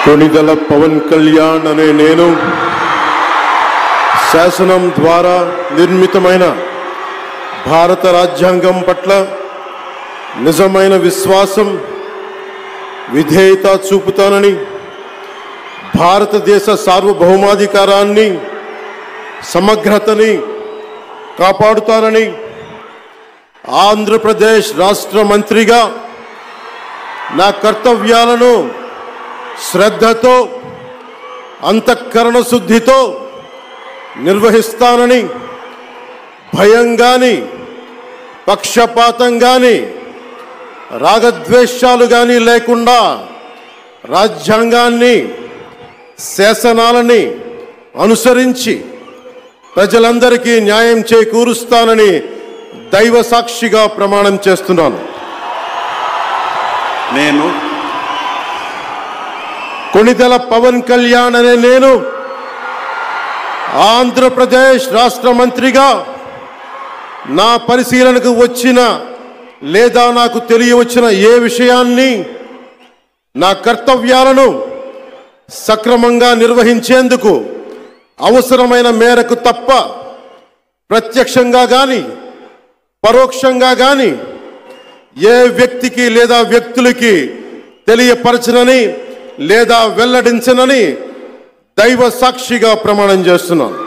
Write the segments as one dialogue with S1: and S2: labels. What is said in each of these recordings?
S1: కొణిదెల పవన్ కళ్యాణ్ అనే నేను శాసనం ద్వారా నిర్మితమైన భారత రాజ్యాంగం పట్ల నిజమైన విశ్వాసం విధేయత చూపుతానని, భారతదేశ సార్వభౌమాధికారాన్ని సమగ్రతని కాపాడుతానని, ఆంధ్రప్రదేశ్ రాష్ట్ర మంత్రిగా నా కర్తవ్యాలను శ్రద్ధతో అంతఃకరణ శుద్ధితో నిర్వహిస్తానని, భయం గాని పక్షపాతం గాని రాగద్వేషాలు గాని లేకుండా రాజ్యాంగాన్ని శాసనాలని అనుసరించి ప్రజలందరికీ న్యాయం చేకూరుస్తానని దైవ సాక్షిగా ప్రమాణం చేస్తున్నాను.
S2: నేను
S1: కొణిదెల పవన్ కళ్యాణ్ అనే నేను ఆంధ్రప్రదేశ్ రాష్ట్ర మంత్రిగా నా పరిశీలనకు వచ్చిన లేదా నాకు తెలియవచ్చిన ఏ విషయాన్ని నా కర్తవ్యాలను సక్రమంగా నిర్వహించేందుకు అవసరమైన మేరకు తప్ప ప్రత్యక్షంగా గాని పరోక్షంగా గాని ఏ వ్యక్తికి లేదా వ్యక్తులకి తెలియపరచనని లేదా వెల్లడించనని దైవ సాక్షిగా ప్రమాణం చేస్తున్నాను.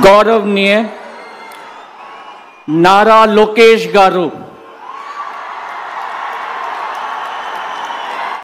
S3: गौरवनीय नारा लोकेश गारू।